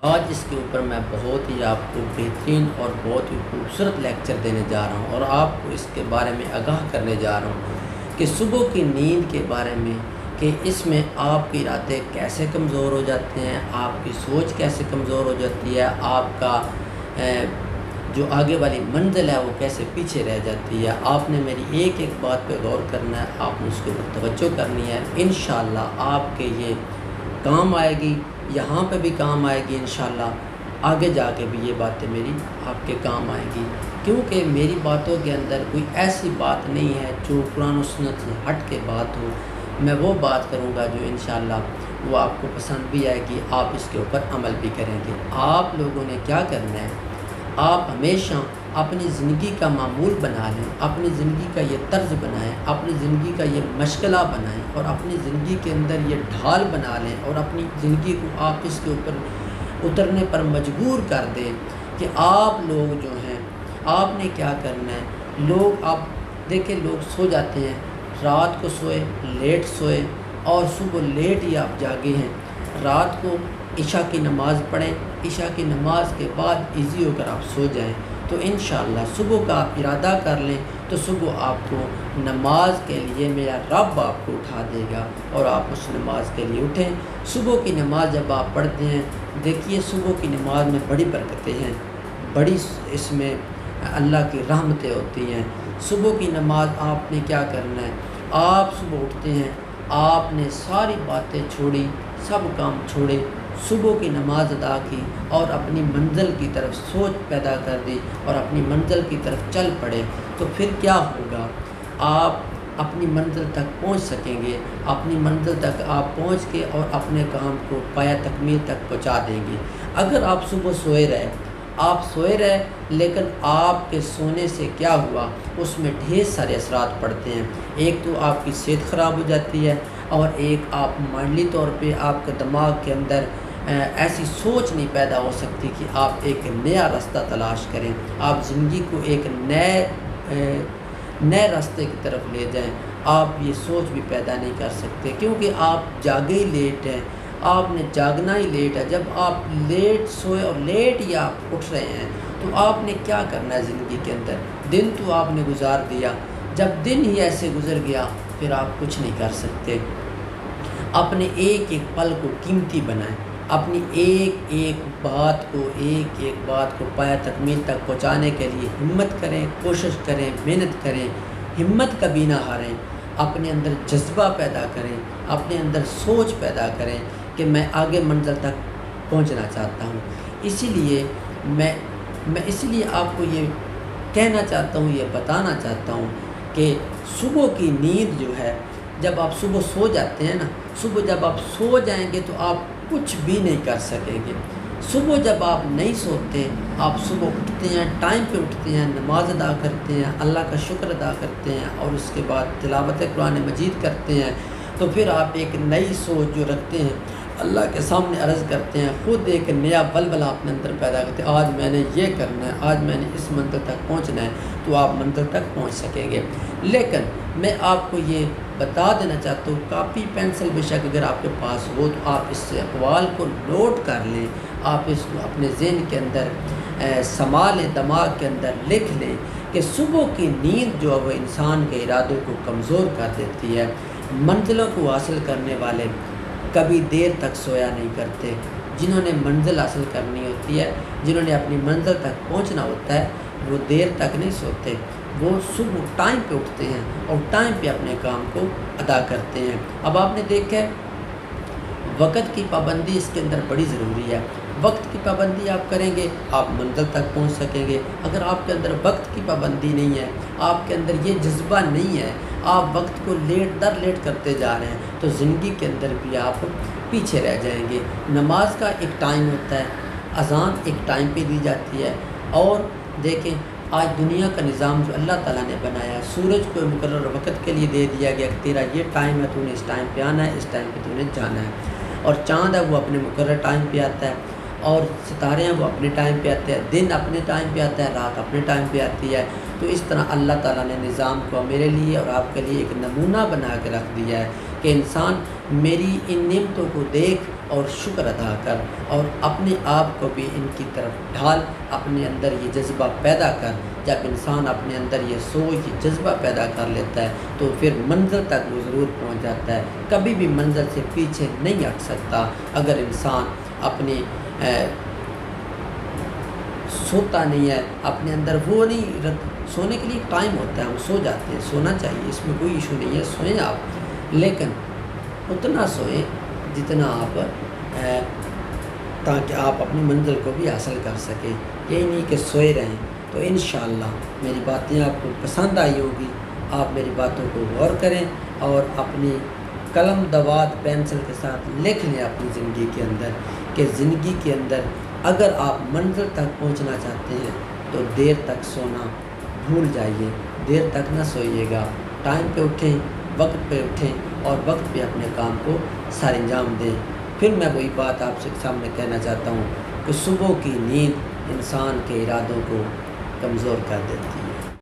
آج اس کے اوپر میں بہت ہی آپ کو بہترین اور بہت ہی خوبصورت لیکچر دینے جا رہا ہوں اور آپ کو اس کے بارے میں آگاہ کرنے جا رہا ہوں کہ صبح کی نیند کے بارے میں، کہ اس میں آپ کے ارادے کیسے کمزور ہو جاتے ہیں، آپ کی سوچ کیسے کمزور ہو جاتی ہے، آپ کا جو آگے والی منزل ہے وہ کیسے پیچھے رہ جاتی ہے۔ آپ نے میری ایک ایک بات پہ غور کرنا ہے، آپ نے اس کے اوپر توجہ کرنی ہے۔ انشاءاللہ آپ کے یہ کام آئے گی، یہاں پہ بھی کام آئے گی، انشاءاللہ آگے جا کے بھی یہ باتیں میری آپ کے کام آئیں گی، کیونکہ میری باتوں کے اندر کوئی ایسی بات نہیں ہے جو قرآن و سنت سے ہٹ کے بات ہو۔ میں وہ بات کروں گا جو انشاءاللہ وہ آپ کو پسند بھی آئے گی، آپ اس کے اوپر عمل بھی کریں گے۔ آپ لوگوں نے کیا کرنا ہے، آپ ہمیشہ اپنی زندگی کا معمول بنا لیں، اپنی زندگی کا یہ طرز بنائیں، اپنی زندگی کا یہ مشغلہ بنائیں اور اپنی زندگی کے اندر یہ ڈھال بنا لیں اور اپنی زندگی کو آپ اس کے اوپر اترنے پر مجبور کر دیں کہ آپ لوگ جو ہیں آپ نے کیا کرنا ہے۔ لوگ آپ دیکھیں، لوگ سو جاتے ہیں، رات کو سوئے، لیٹ سوئے اور صبح لیٹ ہی آپ جاگے ہیں۔ رات کو عشاء کی نماز پڑھیں، عشاء کی نماز کے بعد ایزی ہو کر آپ سو جائیں، تو انشاءاللہ صبح کا آپ ارادہ کر لیں تو صبح آپ کو نماز کے لیے میرا رب آپ کو اٹھا دے گا اور آپ اس نماز کے لیے اٹھیں۔ صبح کی نماز جب آپ پڑھتے ہیں، دیکھیے صبح کی نماز میں بڑی برکتیں ہیں، بڑی اس میں اللہ کی رحمتیں ہوتی ہیں۔ صبح کی نماز آپ نے کیا کرنا ہے، آپ صبح اٹھتے ہیں، آپ نے ساری باتیں چھوڑی، سب کام چھوڑے، صبح کی نماز ادا کی اور اپنی منزل کی طرف سوچ پیدا کر دی اور اپنی منزل کی طرف چل پڑے، تو پھر کیا ہوگا، آپ اپنی منزل تک پہنچ سکیں گے۔ اپنی منزل تک آپ پہنچ کے اور اپنے کام کو پایہ تکمیل تک پہنچا دیں گے۔ اگر آپ صبح سوئے رہے لیکن آپ کے سونے سے کیا ہوا، اس میں ڈھیر سارے اثرات پڑتے ہیں۔ ایک تو آپ کی صحت خراب ہو جاتی ہے اور ایک آپ مائنڈلی طور پہ آپ کے دماغ کے اندر ایسی سوچ نہیں پیدا ہو سکتی کہ آپ ایک نیا راستہ تلاش کریں، آپ زندگی کو ایک نئے راستے کی طرف لے جائیں۔ آپ یہ سوچ بھی پیدا نہیں کر سکتے کیونکہ آپ جاگے ہی لیٹ ہیں، آپ نے جاگنا ہی لیٹ ہے۔ جب آپ لیٹ سوئے اور لیٹ ہی آپ اٹھ رہے ہیں تو آپ نے کیا کرنا ہے زندگی کے اندر، دن تو آپ نے گزار دیا، جب دن ہی ایسے گزر گیا پھر آپ کچھ نہیں کر سکتے۔ اپنے ایک ایک پل کو قیمتی بنائیں، اپنی ایک ایک بات کو پایہ تکمیل تک پہنچانے کے لیے ہمت کریں، کوشش کریں، محنت کریں، ہمت کبھی نہ ہاریں، اپنے اندر جذبہ پیدا کریں، اپنے اندر سوچ پیدا کریں کہ میں آگے منزل تک پہنچنا چاہتا ہوں۔ اسی لیے میں آپ کو یہ کہنا چاہتا ہوں، یہ بتانا چاہتا ہوں کہ صبح کی نیند جو ہے، جب آپ صبح سو جاتے ہیں نا، صبح جب آپ سو جائیں گے تو آپ کچھ بھی نہیں کر سکیں گے۔ صبح جب آپ نہیں سوتے، آپ صبح اٹھتے ہیں، ٹائم پہ اٹھتے ہیں، نماز ادا کرتے ہیں، اللہ کا شکر ادا کرتے ہیں اور اس کے بعد تلاوت قرآن مجید کرتے ہیں، تو پھر آپ ایک نئی سوچ جو رکھتے ہیں اللہ کے سامنے عرض کرتے ہیں، خود ایک نیا ولولہ اپنے اندر پیدا کرتے ہیں، آج میں نے یہ کرنا ہے، آج میں نے اس منزل تک پہنچنا ہے، تو آپ منزل تک پہنچ سکیں گے۔ لیکن میں آپ کو یہ بتا دینا چاہتا ہوں، کاپی پینسل بے شک اگر آپ کے پاس ہو تو آپ اس سے اقوال کو نوٹ کر لیں، آپ اس کو اپنے ذہن کے اندر سما لیں، دماغ کے اندر لکھ لیں کہ صبح کی نیند جو ہے وہ انسان کے ارادوں کو کمزور کر دیتی ہے۔ منزلوں کو حاصل کرنے والے کبھی دیر تک سویا نہیں کرتے، جنہوں نے منزل حاصل کرنی ہوتی ہے، جنہوں نے اپنی منزل تک پہنچنا ہوتا ہے، وہ دیر تک نہیں سوتے، وہ صبح ٹائم پہ اٹھتے ہیں اور ٹائم پہ اپنے کام کو ادا کرتے ہیں۔ اب آپ نے دیکھا ہے وقت کی پابندی اس کے اندر بڑی ضروری ہے۔ وقت کی پابندی آپ کریں گے آپ منزل تک پہنچ سکیں گے۔ اگر آپ کے اندر وقت کی پابندی نہیں ہے، آپ کے اندر یہ جذبہ نہیں ہے، آپ وقت کو لیٹ در لیٹ کرتے جا رہے ہیں، تو زندگی کے اندر بھی آپ پیچھے رہ جائیں گے۔ نماز کا ایک ٹائم ہوتا ہے، اذان ایک ٹائم پہ دی جاتی ہے، اور دیکھیں آج دنیا کا نظام جو اللہ تعالیٰ نے بنایا ہے، سورج کو مقرر وقت کے لیے دے دیا گیا کہ تیرا یہ ٹائم ہے، تو نے اس ٹائم پہ آنا ہے، اس ٹائم پہ تو نے جانا ہے، اور چاند ہے وہ اپنے مقرر ٹائم پہ آتا ہے، اور ستارے ہیں وہ اپنے ٹائم پہ آتے ہیں، دن اپنے ٹائم پہ آتا ہے، رات اپنے ٹائم پہ آتی ہے۔ تو اس طرح اللہ تعالیٰ نے نظام کو میرے لیے اور آپ کے لیے ایک نمونہ بنا کے رکھ دیا ہے کہ انسان میری ان نعمتوں کو دیکھ اور شکر ادا کر، اور اپنے آپ کو بھی ان کی طرف ڈھال، اپنے اندر یہ جذبہ پیدا کر۔ جب انسان اپنے اندر یہ سوچ یہ جذبہ پیدا کر لیتا ہے تو پھر منزل تک وہ ضرور پہنچ جاتا ہے، کبھی بھی منزل سے پیچھے نہیں ہٹ سکتا۔ اگر انسان اپنی سوتا نہیں ہے، اپنے اندر وہ نہیں سونے کے لیے ٹائم ہوتا ہے، ہم سو جاتے ہیں، سونا چاہیے، اس میں کوئی ایشو نہیں ہے، سوئیں آپ، لیکن اتنا سوئیں جتنا آپ تاکہ آپ اپنی منزل کو بھی حاصل کر سکیں، یہی نہیں کہ سوئے رہیں۔ تو انشاءاللہ میری باتیں آپ کو پسند آئی ہوگی، آپ میری باتوں کو غور کریں اور اپنی قلم دوات پینسل کے ساتھ لکھ لیں اپنی زندگی کے اندر کہ زندگی کے اندر اگر آپ منزل تک پہنچنا چاہتے ہیں تو دیر تک سونا بھول جائیے، دیر تک نہ سوئیے گا، ٹائم پہ اٹھیں، وقت پہ اٹھیں اور وقت پہ اپنے کام کو سر انجام دیں۔ پھر میں وہی بات آپ سے سامنے کہنا چاہتا ہوں کہ صبح کی نیند انسان کے ارادوں کو کمزور کر دیتی ہے۔